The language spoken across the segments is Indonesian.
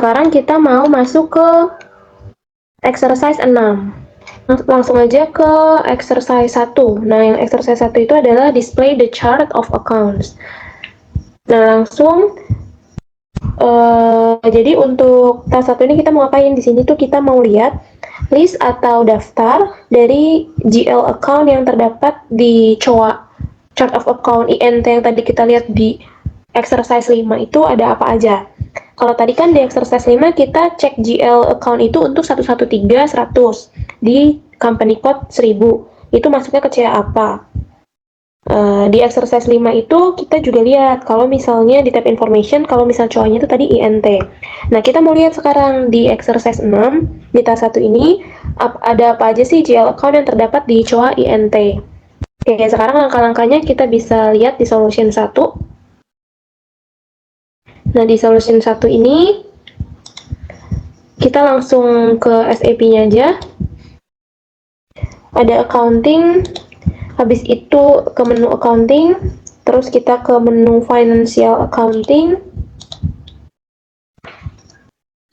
sekarang kita mau masuk ke exercise 6. Langsung aja ke exercise 1. Nah, yang exercise 1 itu adalah display the chart of accounts. Nah, langsung jadi untuk tas 1 ini kita mau ngapain? Di sini tuh kita mau lihat list atau daftar dari GL account yang terdapat di COA chart of account INT yang tadi kita lihat di exercise 5 itu ada apa aja. Kalau tadi kan di exercise 5 kita cek GL account itu untuk 113-100 di company code 1000. Itu masuknya ke CA apa? Di exercise 5 itu kita juga lihat kalau misalnya di tab information, kalau misal cowoknya itu tadi INT. Nah, kita mau lihat sekarang di exercise 6, di tas 1 ini, ada apa aja sih GL account yang terdapat di COA INT. Oke, sekarang langkah-langkahnya kita bisa lihat di solution 1. Nah, di solution 1 ini, kita langsung ke SAP-nya aja. Ada accounting, habis itu ke menu accounting, terus kita ke menu financial accounting.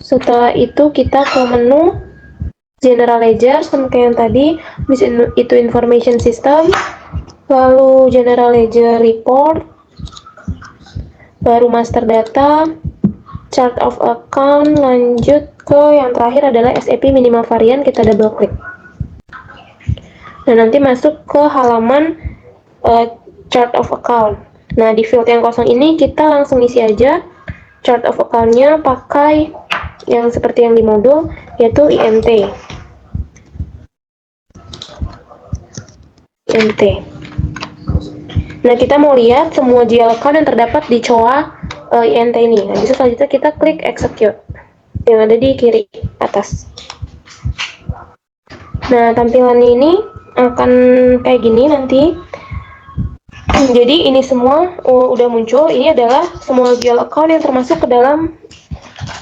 Setelah itu kita ke menu general ledger, sama kayak yang tadi, itu information system, lalu general ledger report, baru master data, chart of account, lanjut ke yang terakhir adalah SAP minimal varian, kita double klik. Nah, nanti masuk ke halaman chart of account. Nah, di field yang kosong ini kita langsung isi aja chart of account-nya pakai yang seperti yang di modul, yaitu INT. INT. Nah, kita mau lihat semua GL account yang terdapat di COA INT ini. Nah, bisa selanjutnya kita klik execute yang ada di kiri atas. Nah, tampilan ini akan kayak gini nanti. Jadi ini semua udah muncul. Ini adalah semua GL account yang termasuk ke dalam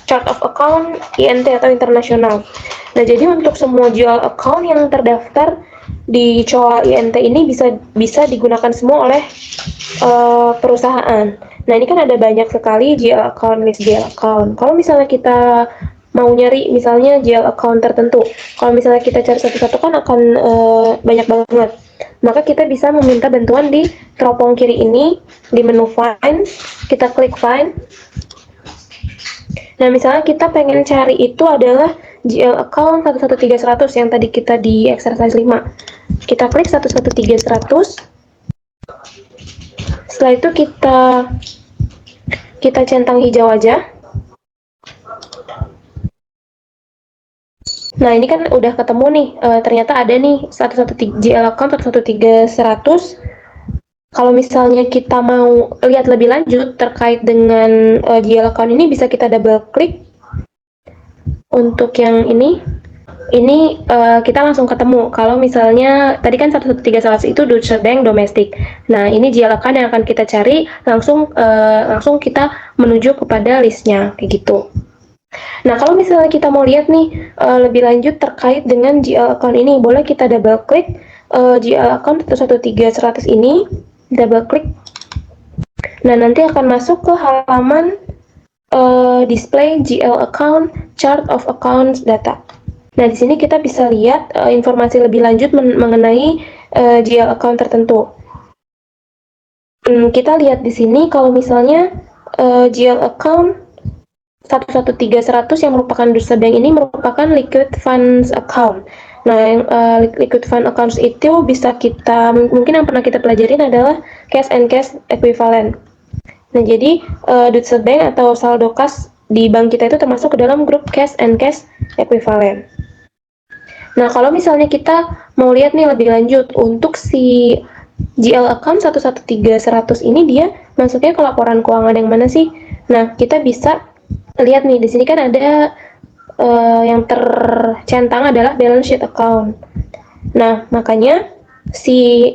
chart of account INT atau internasional. Nah, jadi untuk semua GL account yang terdaftar di COA INT ini bisa digunakan semua oleh perusahaan. Nah, ini kan ada banyak sekali GL account, list GL account. Kalau misalnya kita mau nyari misalnya GL account tertentu, kalau misalnya kita cari satu-satu kan akan banyak banget. Maka kita bisa meminta bantuan di teropong kiri ini, di menu find, kita klik find. Nah, misalnya kita pengen cari itu adalah GL account 113-100 yang tadi kita di exercise 5. Kita klik 113-100. Setelah itu kita centang hijau aja. Nah, ini kan udah ketemu nih, ternyata ada nih GL account 113-100. Kalau misalnya kita mau lihat lebih lanjut terkait dengan GL account ini, bisa kita double klik. Untuk yang ini kita langsung ketemu. Kalau misalnya tadi kan 113-100 itu Deutsche Bank domestik. Nah, ini GL account yang akan kita cari, langsung kita menuju kepada listnya kayak gitu. Nah, kalau misalnya kita mau lihat nih lebih lanjut terkait dengan GL account ini, boleh kita double klik GL account 113-100 ini, double klik. Nah, nanti akan masuk ke halaman display GL account, chart of accounts data. Nah, di sini kita bisa lihat informasi lebih lanjut mengenai GL account tertentu. Kita lihat di sini kalau misalnya GL account 113-100 yang merupakan Deutsche Bank ini merupakan liquid funds account. Nah, yang liquid fund accounts itu bisa kita, mungkin yang pernah kita pelajarin adalah cash and cash equivalent. Nah, jadi Deutsche Bank atau saldo kas di bank kita itu termasuk ke dalam grup cash and cash equivalent. Nah, kalau misalnya kita mau lihat nih lebih lanjut untuk si GL account 113-100 ini dia masuknya ke laporan keuangan yang mana sih? Nah, kita bisa lihat nih di sini kan ada yang tercentang adalah balance sheet account. Nah, makanya si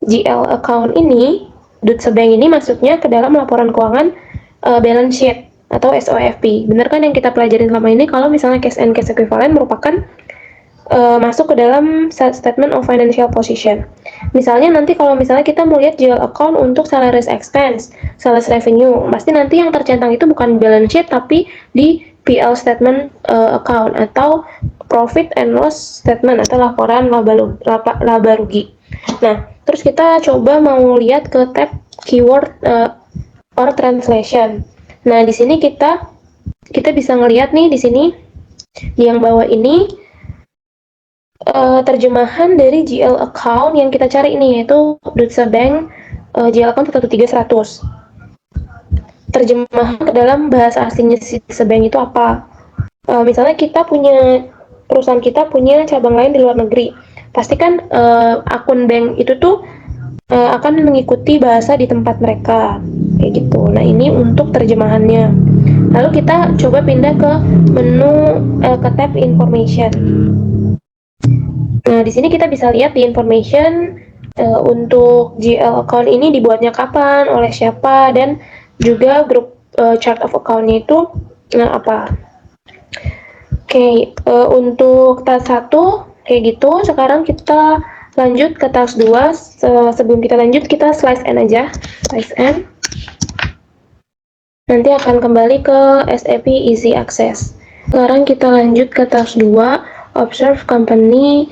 GL account ini, Deutsche Bank ini masuknya ke dalam laporan keuangan balance sheet atau SOFP. Benar kan yang kita pelajarin selama ini kalau misalnya cash and cash equivalent merupakan masuk ke dalam statement of financial position. Misalnya nanti kalau misalnya kita mau lihat GL account untuk salaries expense, sales revenue, pasti nanti yang tercentang itu bukan balance sheet tapi di PL statement account atau profit and loss statement atau laporan laba rugi. Nah, terus kita coba mau lihat ke tab keyword or translation. Nah, di sini kita bisa ngelihat nih di sini di yang bawah ini terjemahan dari GL account yang kita cari ini yaitu Deutsche Bank GL account 13100. Terjemahan ke dalam bahasa aslinya Deutsche Bank itu apa? Misalnya perusahaan kita punya cabang lain di luar negeri. Pasti kan akun bank itu tuh akan mengikuti bahasa di tempat mereka kayak gitu. Nah, ini untuk terjemahannya. Lalu kita coba pindah ke menu ke tab information. Nah, di sini kita bisa lihat di information untuk GL account ini dibuatnya kapan, oleh siapa, dan juga grup chart of account-nya itu apa. Oke, untuk task 1 kayak gitu. Sekarang kita lanjut ke task 2. Sebelum kita lanjut, kita slice N aja. Slice N. Nanti akan kembali ke SAP Easy Access. Sekarang kita lanjut ke task 2, Observe Company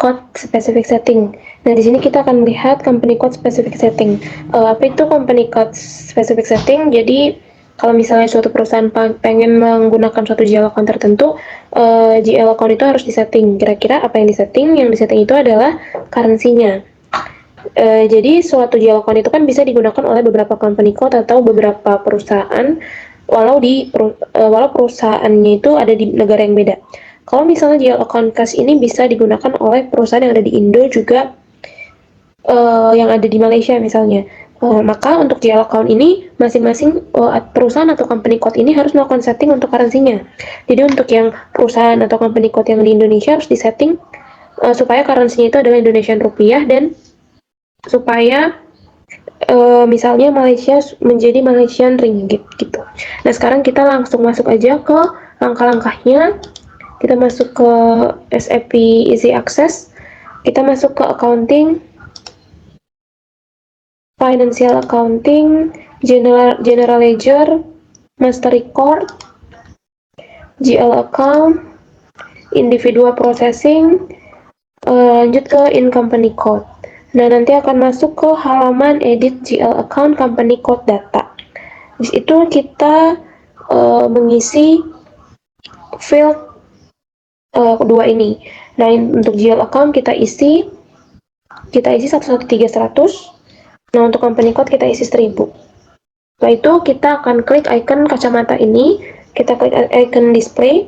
Code Specific Setting. Nah, di sini kita akan melihat Company Code Specific Setting. Apa itu Company Code Specific Setting? Jadi, kalau misalnya suatu perusahaan pengen menggunakan suatu GL account tertentu, GL account itu harus disetting. Kira-kira apa yang disetting? Yang disetting itu adalah currency-nya. Jadi suatu GL account itu kan bisa digunakan oleh beberapa company code atau beberapa perusahaan, walau perusahaannya itu ada di negara yang beda. Kalau misalnya GL account cash ini bisa digunakan oleh perusahaan yang ada di Indo juga yang ada di Malaysia misalnya. Maka untuk GL account ini masing-masing perusahaan atau company code ini harus melakukan setting untuk currency-nya. Jadi untuk yang perusahaan atau company code yang di Indonesia harus disetting supaya currency-nya itu adalah Indonesian rupiah dan supaya misalnya Malaysia menjadi Malaysian ringgit gitu. Nah, sekarang kita langsung masuk aja ke langkah-langkahnya. Kita masuk ke SAP Easy Access. Kita masuk ke accounting, financial accounting, general ledger, master record, GL account, individual processing, lanjut ke in company code. Nah, nanti akan masuk ke halaman edit GL account company code data. Di situ kita mengisi field kedua ini. Nah, untuk GL account kita isi 11300. Nah, untuk company code kita isi 1000. Setelah itu kita akan klik icon kacamata ini, kita klik icon display.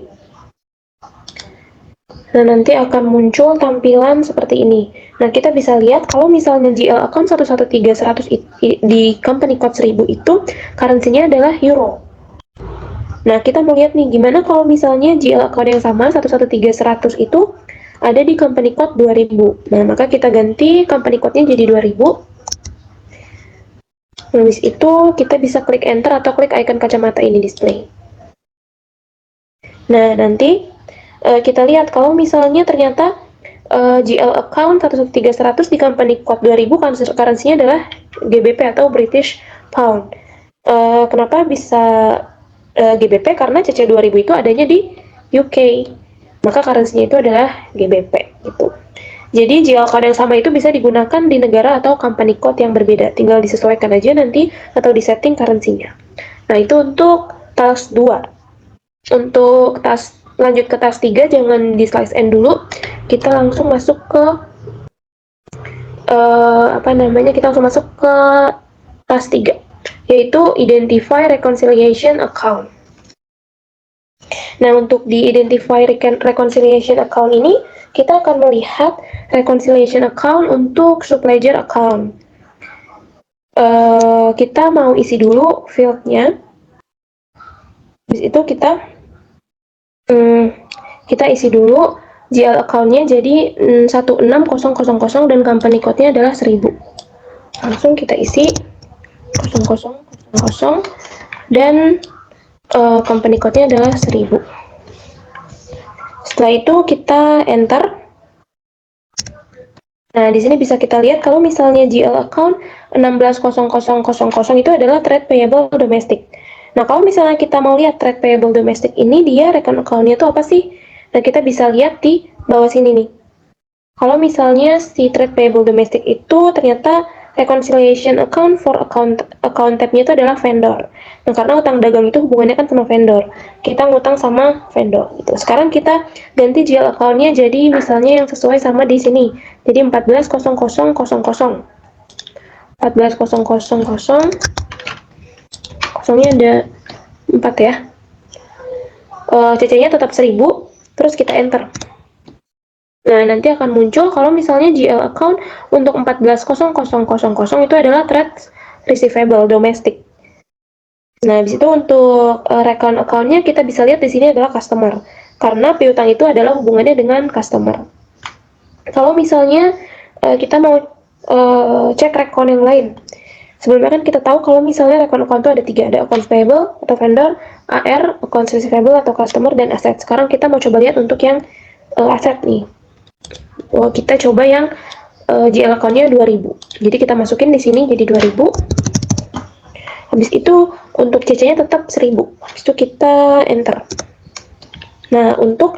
Nah, nanti akan muncul tampilan seperti ini. Nah, kita bisa lihat kalau misalnya GL account 11300 di company code 1000 itu currency-nya adalah euro. Nah, kita mau lihat nih gimana kalau misalnya GL account yang sama 11300 itu ada di company code 2000. Nah, maka kita ganti company code-nya jadi 2000. Habis itu kita bisa klik enter atau klik icon kacamata ini display. Nah, nanti kita lihat kalau misalnya ternyata GL account 11300 di company code 2000 currency-nya adalah GBP atau British Pound. Kenapa bisa GBP? Karena CC2000 itu adanya di UK. Maka currency-nya itu adalah GBP gitu. Jadi GL account yang sama itu bisa digunakan di negara atau company code yang berbeda. Tinggal disesuaikan aja nanti atau disetting currency-nya. Nah, itu untuk task 2. Untuk lanjut ke task 3, jangan di slice N dulu. Kita langsung masuk ke kita langsung masuk ke task 3, yaitu identify reconciliation account. Nah, untuk di identify reconciliation account ini, kita akan melihat reconciliation account untuk subledger account. Kita mau isi dulu field-nya. Habis itu kita isi dulu GL account-nya jadi 16000 dan company code-nya adalah 1000. Langsung kita isi 0000 dan company code-nya adalah 1000. Setelah itu kita enter. Nah, di sini bisa kita lihat kalau misalnya GL account 160000 itu adalah trade payable domestic. Nah, kalau misalnya kita mau lihat trade payable domestic ini, dia reckon account-nya itu apa sih? Nah, kita bisa lihat di bawah sini nih. Kalau misalnya si trade payable domestic itu ternyata reconciliation account for account tab-nya itu adalah vendor. Nah, karena utang dagang itu hubungannya kan sama vendor. Kita ngutang sama vendor gitu. Sekarang kita ganti GL account-nya jadi misalnya yang sesuai sama di sini. Jadi 140000. 140000. Kosongnya ada 4 ya. CC-nya tetap 1000, terus kita enter. Nah, nanti akan muncul kalau misalnya GL account untuk 140000 itu adalah trade receivable domestic. Nah, di situ untuk reckon account-nya kita bisa lihat di sini adalah customer. Karena piutang itu adalah hubungannya dengan customer. Kalau misalnya kita mau cek reckon yang lain. Sebelumnya kan kita tahu kalau misalnya reckon account itu ada 3, ada accounts payable atau vendor, AR, accounts receivable atau customer, dan aset. Sekarang kita mau coba lihat untuk yang aset nih. Kita coba yang GL account-nya 2000. Jadi kita masukin di sini jadi 2000. Habis itu untuk CC-nya tetap 1000. Habis itu kita enter. Nah, untuk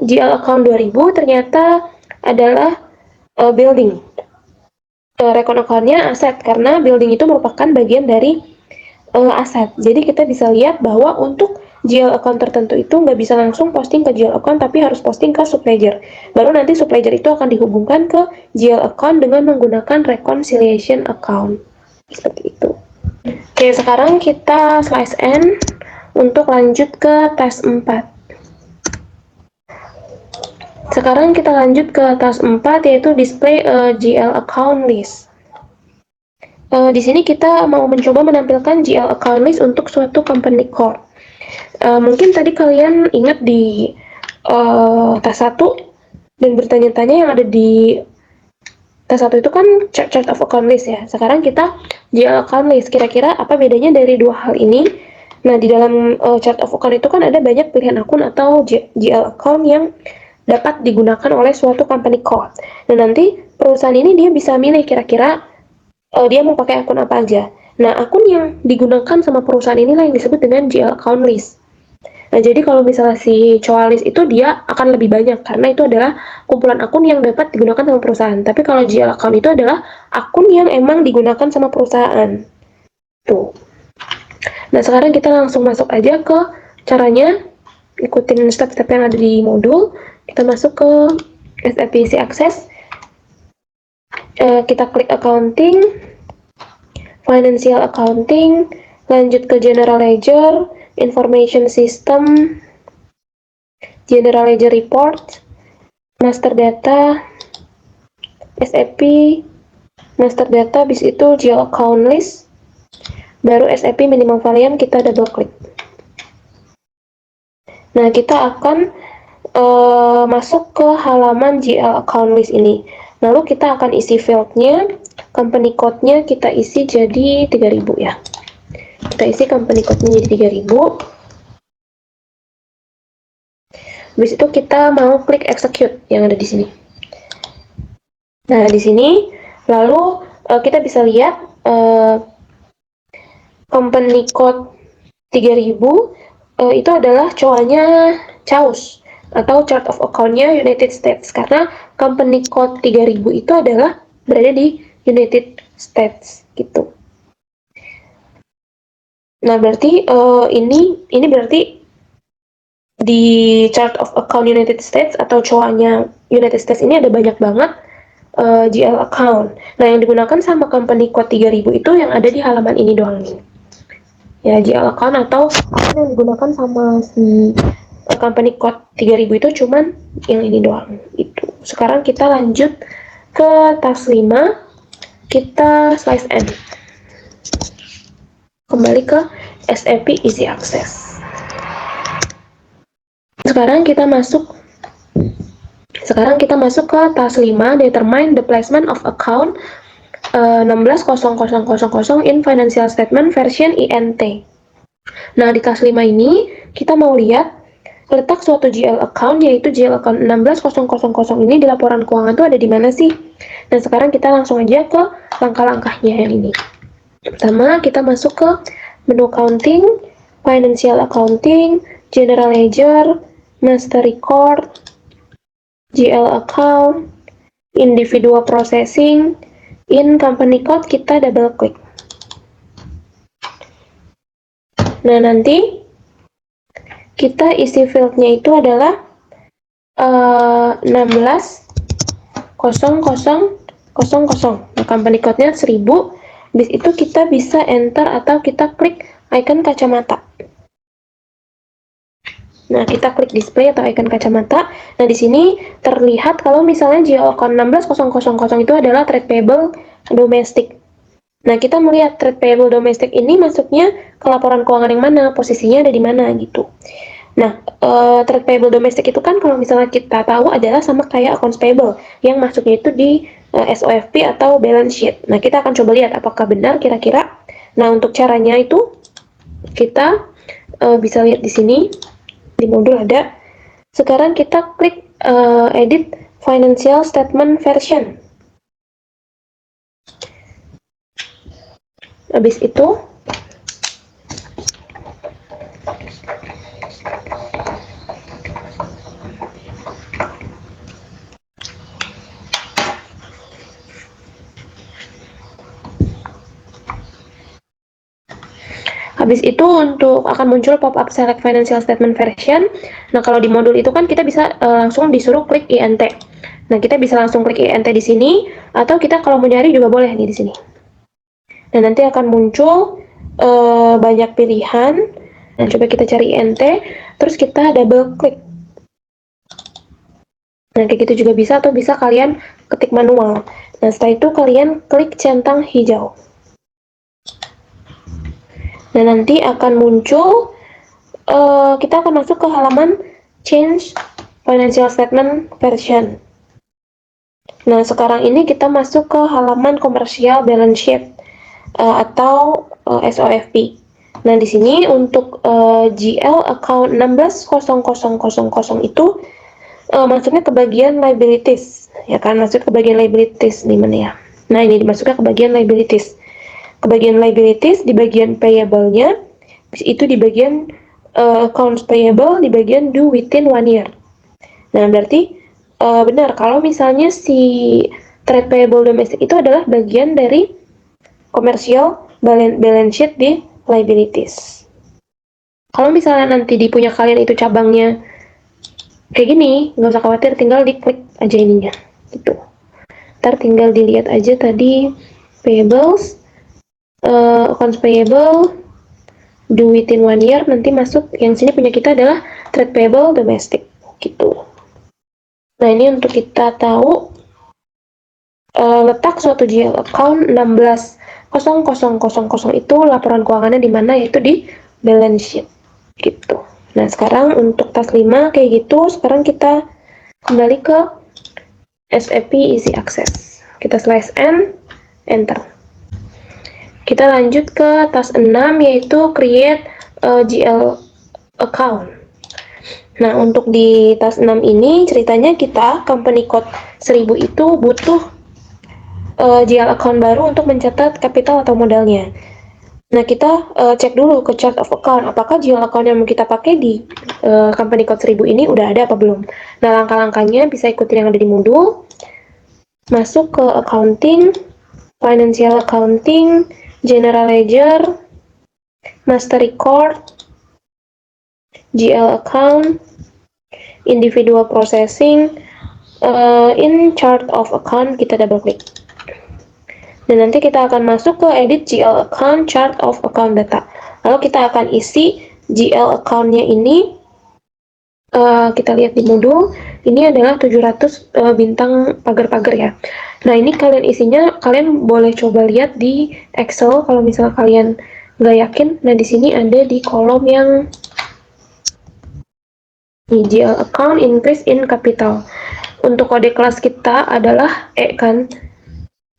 GL account 2000 ternyata adalah building. Reckon account-nya aset karena building itu merupakan bagian dari aset. Jadi kita bisa lihat bahwa untuk GL account tertentu itu nggak bisa langsung posting ke GL account, tapi harus posting ke subledger. Baru nanti subledger itu akan dihubungkan ke GL account dengan menggunakan reconciliation account. Seperti itu. Oke, sekarang kita slice N untuk lanjut ke task 4. Sekarang kita lanjut ke task 4, yaitu display GL account list. Di sini kita mau mencoba menampilkan GL account list untuk suatu company code. Mungkin tadi kalian ingat di task 1 dan bertanya-tanya yang ada di task 1 itu kan chart of account list ya. Sekarang kita GL account list. Kira-kira apa bedanya dari dua hal ini? Nah, di dalam chart of account itu kan ada banyak pilihan akun atau GL account yang dapat digunakan oleh suatu company code. Nah, nanti perusahaan ini dia bisa milih kira-kira dia mau pakai akun apa aja. Nah, akun yang digunakan sama perusahaan inilah yang disebut dengan GL account list. Nah, jadi kalau misalnya si COA list itu dia akan lebih banyak karena itu adalah kumpulan akun yang dapat digunakan sama perusahaan. Tapi kalau GL account itu adalah akun yang emang digunakan sama perusahaan. Tuh. Nah, sekarang kita langsung masuk aja ke caranya. Ikutin step-step yang ada di modul. Kita masuk ke SAP Easy Access. Kita klik accounting, financial accounting, lanjut ke general ledger, information system, general ledger report, master data, SAP, master data, habis itu GL account list, baru SAP minimum volume, kita double klik. Nah, kita akan masuk ke halaman GL account list ini. Lalu kita akan isi field-nya, company code-nya kita isi jadi 3000 ya. Kita isi company code-nya jadi 3000. Habis itu kita mau klik execute yang ada di sini. Nah, di sini lalu kita bisa lihat company code 3000 itu adalah COA-nya CAUS atau chart of account-nya United States, karena company code 3000 itu adalah berada di United States gitu. Nah, berarti ini berarti di chart of account United States atau COA-nya United States ini ada banyak banget GL account. Nah, yang digunakan sama company code 3000 itu yang ada di halaman ini doang nih. Ya, GL account atau account yang digunakan sama si company code 3000 itu cuman yang ini doang. Itu. Sekarang kita lanjut ke task 5. Kita slice N. Kembali ke SAP Easy Access. Sekarang kita masuk ke task 5, determine the placement of account 160000 in financial statement version INT. Nah, di task 5 ini kita mau lihat letak suatu GL account, yaitu GL account 16000 ini di laporan keuangan itu ada di mana sih? Dan sekarang kita langsung aja ke langkah-langkahnya yang ini. Pertama, kita masuk ke menu accounting, financial accounting, general ledger, master record, GL account, individual processing, in company code kita double klik. Nah, nanti kita isi fieldnya itu adalah 16.00.00. Nah, company code-nya 1000. Bis itu kita bisa enter atau kita klik icon kacamata. Nah, kita klik display atau icon kacamata. Nah, di sini terlihat kalau misalnya GL account 16.00 itu adalah trade payable domestic. Nah, kita melihat trade payable domestic ini masuknya ke laporan keuangan yang mana, posisinya ada di mana gitu. Nah, trade payable domestic itu kan kalau misalnya kita tahu adalah sama kayak accounts payable yang masuknya itu di SOFP atau balance sheet. Nah, kita akan coba lihat apakah benar kira-kira. Nah, untuk caranya itu kita bisa lihat di sini di modul ada. Sekarang kita klik edit financial statement version. Habis itu untuk akan muncul pop-up select financial statement version. Nah, kalau di modul itu kan kita bisa langsung disuruh klik INT. Nah, kita bisa langsung klik INT di sini, atau kita kalau mau nyari juga boleh nih di sini. Dan nanti akan muncul banyak pilihan. Nah, coba kita cari INT, terus kita double klik. Nah, kayak gitu juga bisa, atau bisa kalian ketik manual. Nah, setelah itu kalian klik centang hijau. Nah, nanti akan muncul, kita akan masuk ke halaman change financial statement version. Nah, sekarang ini kita masuk ke halaman commercial balance sheet atau SOFP. Nah, di sini untuk GL account 16.00.00 itu masuknya ke bagian liabilities, ya kan, masuk ke bagian liabilities di mana ya. Nah, ini dimasuknya ke bagian liabilities. Ke bagian liabilities di bagian payable-nya, itu di bagian accounts payable di bagian due within 1 year. Nah, berarti benar kalau misalnya si trade payable domestic itu adalah bagian dari commercial balance sheet di liabilities. Kalau misalnya nanti di punya kalian itu cabangnya kayak gini, nggak usah khawatir, tinggal diklik aja ininya gitu. Ntar tinggal dilihat aja tadi payables, accounts payable due within 1 year, nanti masuk yang sini punya kita adalah trade payable domestic gitu. Nah, ini untuk kita tahu letak suatu GL account 16.00.00 itu laporan keuangannya di mana, yaitu di balance sheet gitu. Nah, sekarang untuk task 5 kayak gitu. Sekarang kita kembali ke SAP Easy Access. Kita slash N, enter. Kita lanjut ke task 6, yaitu create GL account. Nah, untuk di task 6 ini ceritanya kita company code 1000 itu butuh GL account baru untuk mencatat kapital atau modalnya. Nah, kita cek dulu ke chart of account, apakah GL account yang mau kita pakai di company code 1000 ini udah ada apa belum. Nah, langkah-langkahnya bisa ikutin yang ada di modul. Masuk ke accounting, financial accounting, general ledger, master record, GL account, individual processing, in chart of account kita double klik. Dan nanti kita akan masuk ke edit GL account chart of account data. Lalu kita akan isi GL account-nya ini. Kita lihat di modul, ini adalah 700 bintang pagar-pagar ya. Nah, ini kalian isinya, kalian boleh coba lihat di Excel kalau misalnya kalian nggak yakin. Nah, di sini ada di kolom yang GL account increase in capital. Untuk kode kelas kita adalah E kan.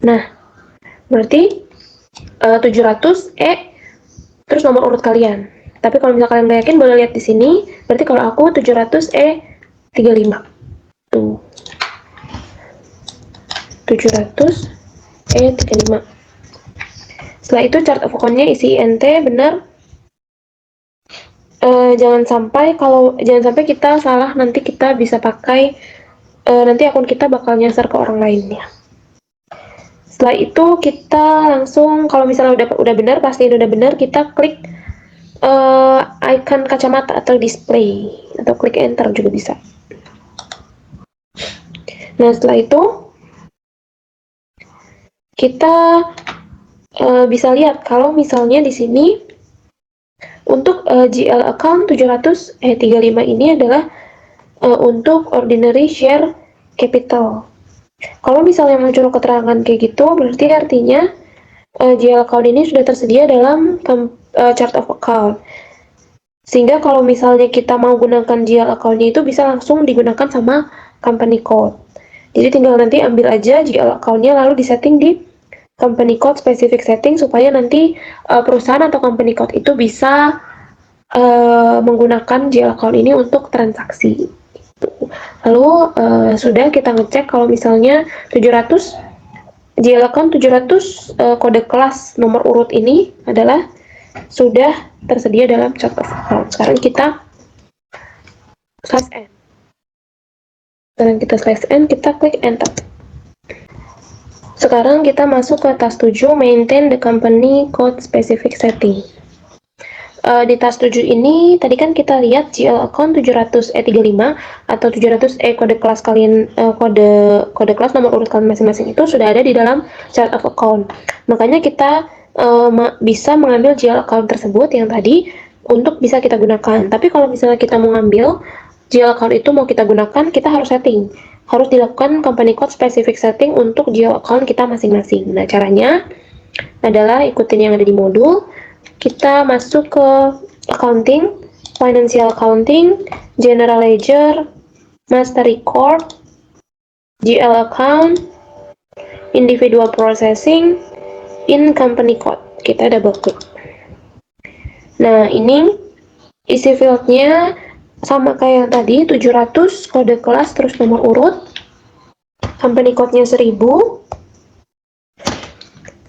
Nah, berarti 700 E terus nomor urut kalian. Tapi kalau misalkan kalian nggak yakin, boleh lihat di sini. Berarti kalau aku 700E35. Tuh. 700E35. Setelah itu chart of account-nya isi INT benar. Jangan sampai kita salah, nanti kita bisa pakai nanti akun kita bakal nyasar ke orang lain ya. Setelah itu kita langsung, kalau misalnya udah benar, pasti udah benar, kita klik icon kacamata atau display, atau klik enter juga bisa. Nah, setelah itu kita bisa lihat kalau misalnya di sini untuk GL account 700E35 ini adalah untuk ordinary share capital. Kalau misalnya muncul keterangan kayak gitu, berarti artinya GL account ini sudah tersedia dalam chart of account. Sehingga kalau misalnya kita mau gunakan GL account-nya itu bisa langsung digunakan sama company code. Jadi tinggal nanti ambil aja GL account-nya lalu disetting di company code specific setting supaya nanti perusahaan atau company code itu bisa menggunakan GL account ini untuk transaksi. Lalu sudah kita ngecek kalau misalnya 700 GL account 700 kode kelas nomor urut ini adalah sudah tersedia dalam chart of account. Sekarang kita slash n. Kita klik enter. Sekarang kita masuk ke task 7, maintain the company code specific setting. Di task 7 ini, tadi kan kita lihat GL account 700E35 atau 700E kode kelas kalian, kode kelas nomor urut kalian masing-masing itu sudah ada di dalam chart of account. Makanya kita bisa mengambil GL account tersebut yang tadi untuk bisa kita gunakan. Tapi kalau misalnya kita mau ngambil GL account itu mau kita gunakan, kita harus setting. Harus dilakukan company code specific setting untuk GL account kita masing-masing. Nah, caranya adalah ikutin yang ada di modul. Kita masuk ke accounting, financial accounting, general ledger, master record, GL account, individual processing, in company code. Kita double klik. Nah, ini isi fieldnya sama kayak yang tadi, 700 kode kelas terus nomor urut, company code-nya 1000,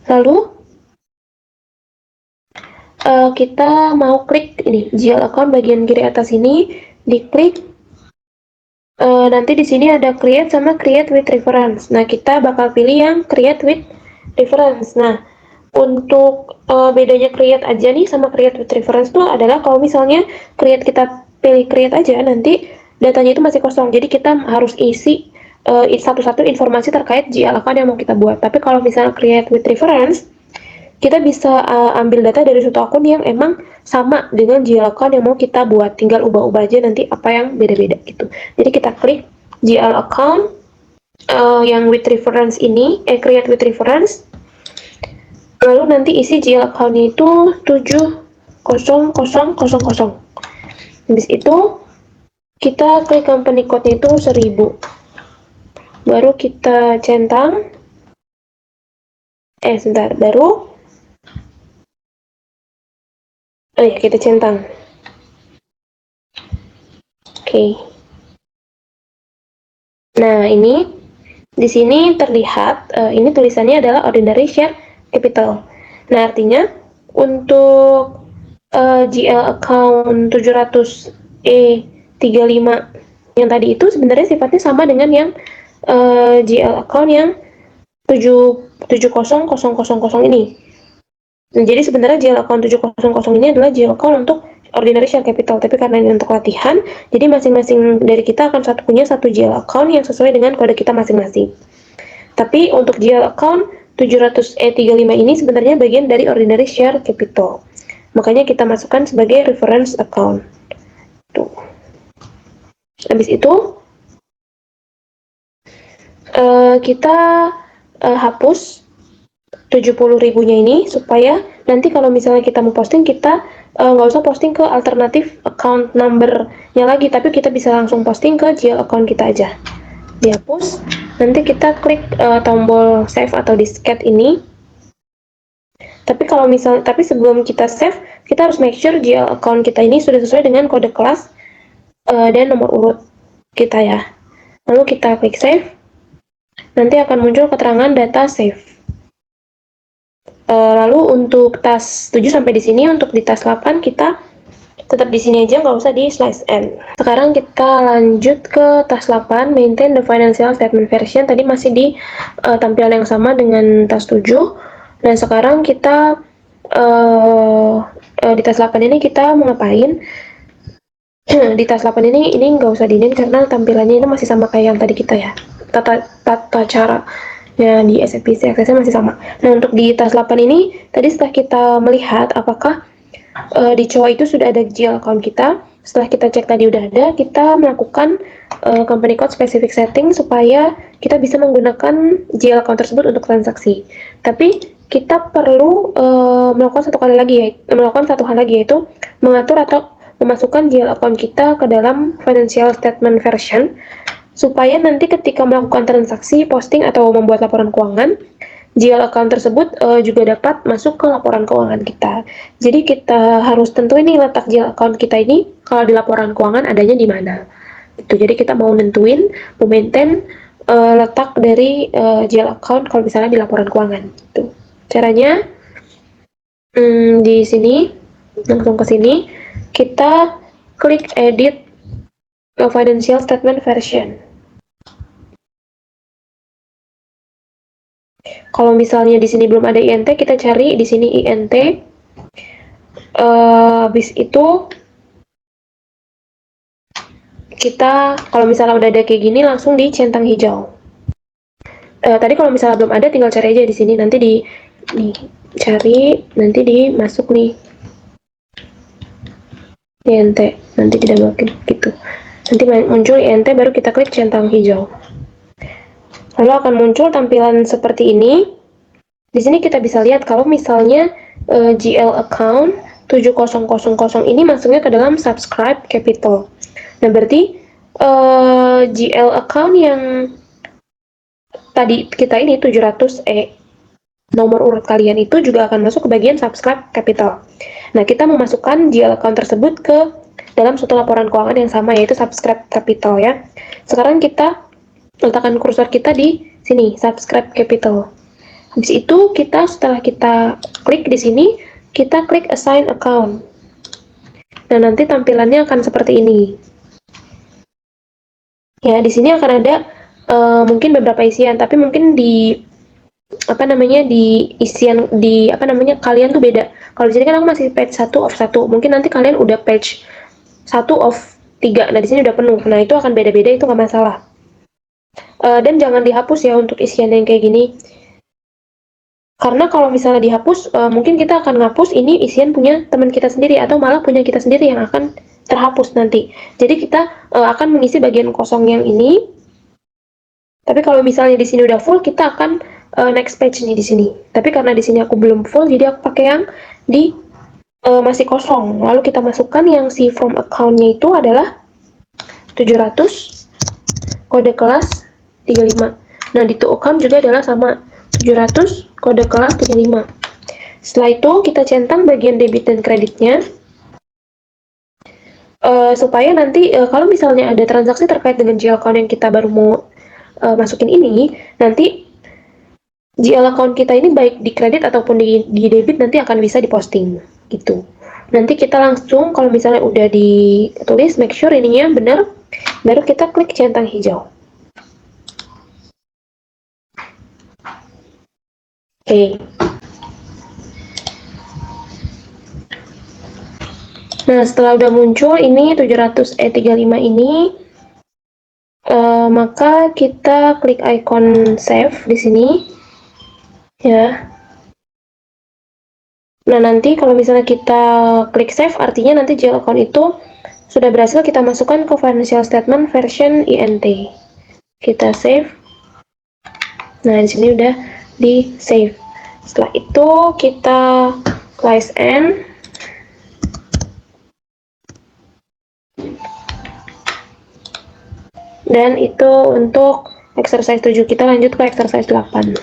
lalu kita mau klik ini GL account bagian kiri atas ini, diklik. Nanti di sini ada create sama create with reference. Nah, kita bakal pilih yang create with reference. Nah, untuk bedanya create aja nih sama create with reference tuh adalah kalau misalnya create kita pilih create aja, nanti datanya itu masih kosong. Jadi kita harus isi satu-satu informasi terkait GL account yang mau kita buat. Tapi kalau misalnya create with reference, kita bisa ambil data dari suatu akun yang emang sama dengan GL account yang mau kita buat, tinggal ubah-ubah aja nanti apa yang beda-beda gitu. Jadi kita klik GL account yang with reference ini, create with reference, lalu nanti isi GL account-nya itu 70000. Habis itu kita klik company code-nya itu 1000, baru kita centang, baru kita centang. Oke. Nah, ini di sini terlihat ini tulisannya adalah ordinary share capital. Nah, artinya untuk GL account 700E35 yang tadi itu sebenarnya sifatnya sama dengan yang GL account yang 70000 ini. Nah, jadi sebenarnya GL account 700 ini adalah GL account untuk ordinary share capital, tapi karena ini untuk latihan, jadi masing-masing dari kita akan punya satu GL account yang sesuai dengan kode kita masing-masing. Tapi untuk GL account 700E35 ini sebenarnya bagian dari ordinary share capital. Makanya kita masukkan sebagai reference account. Tuh. Habis itu kita hapus 70.000-nya ini supaya nanti kalau misalnya kita mau posting, kita nggak usah posting ke alternatif account number-nya lagi, tapi kita bisa langsung posting ke GL account kita aja. Dihapus, nanti kita klik tombol save atau disket ini. Tapi tapi sebelum kita save, kita harus make sure GL account kita ini sudah sesuai dengan kode kelas dan nomor urut kita ya. Lalu kita klik save, nanti akan muncul keterangan data save. Lalu untuk task 7 sampai di sini, untuk di task 8 kita tetap di sini aja, nggak usah di slice end. Sekarang kita lanjut ke task 8, maintain the financial statement version. Tadi masih di tampilan yang sama dengan task 7. Dan sekarang kita di task 8 ini kita mau ngapain? Di task 8 ini nggak usah diinin karena tampilannya ini masih sama kayak yang tadi kita ya. Tata cara ya di SFPC aksesnya masih sama. Nah, untuk di task 8 ini tadi setelah kita melihat apakah di cowok itu sudah ada GL account kita, setelah kita cek tadi udah ada, kita melakukan company code specific setting supaya kita bisa menggunakan GL account tersebut untuk transaksi. Tapi kita perlu melakukan satu hal lagi, yaitu mengatur atau memasukkan GL account kita ke dalam financial statement version supaya nanti ketika melakukan transaksi, posting atau membuat laporan keuangan, GL account tersebut juga dapat masuk ke laporan keuangan kita. Jadi kita harus tentuin nih letak GL account kita ini kalau di laporan keuangan adanya di mana. Itu. Jadi kita mau nentuin, maintain letak dari GL account kalau misalnya di laporan keuangan. Gitu. Caranya di sini, langsung ke sini, kita klik edit financial statement version. Kalau misalnya di sini belum ada INT, kita cari di sini INT. Habis itu kita kalau misalnya udah ada kayak gini langsung dicentang hijau. Tadi kalau misalnya belum ada tinggal cari aja di sini, nanti cari, nanti dimasuk nih INT, nanti tidak gitu. Nanti muncul INT baru kita klik centang hijau. Lalu akan muncul tampilan seperti ini. Di sini kita bisa lihat kalau misalnya GL account 7000 ini masuknya ke dalam subscribe capital. Nah, berarti GL account yang tadi kita ini 700E nomor urut kalian itu juga akan masuk ke bagian subscribe capital. Nah, kita memasukkan GL account tersebut ke dalam suatu laporan keuangan yang sama, yaitu subscribe capital ya. Sekarang kita letakkan kursor kita di sini, subscribe capital. Habis itu setelah kita klik di sini, kita klik assign account. Nah, nanti tampilannya akan seperti ini. Ya, di sini akan ada mungkin beberapa isian, tapi mungkin di kalian tuh beda. Kalau di sini kan aku masih page 1 of 1. Mungkin nanti kalian udah page 1 of 3. Nah, di sini udah penuh. Nah, itu akan beda-beda, itu nggak masalah. Dan jangan dihapus ya untuk isian yang kayak gini. Karena kalau misalnya dihapus, mungkin kita akan ngapus ini isian punya teman kita sendiri atau malah punya kita sendiri yang akan terhapus nanti. Jadi kita akan mengisi bagian kosong yang ini. Tapi kalau misalnya di sini udah full, kita akan next page nih di sini. Tapi karena di sini aku belum full, jadi aku pakai yang di masih kosong. Lalu kita masukkan yang si from account-nya itu adalah 700 kode kelas 35. Nah, di to account juga adalah sama 700 kode kelas 35. Setelah itu kita centang bagian debit dan kreditnya supaya nanti kalau misalnya ada transaksi terkait dengan GL account yang kita baru mau masukin ini, nanti GL account kita ini baik di kredit ataupun di debit nanti akan bisa diposting gitu. Nanti kita langsung kalau misalnya udah ditulis, make sure ininya benar, baru kita klik centang hijau. Oke. Nah, setelah udah muncul ini 700E35 ini, maka kita klik icon save di sini, ya. Nah, nanti kalau misalnya kita klik save, artinya nanti GL account itu sudah berhasil kita masukkan ke financial statement version INT. Kita save. Nah, di sini udah di save. Setelah itu kita slice end. Dan itu untuk exercise 7, kita lanjut ke exercise 8.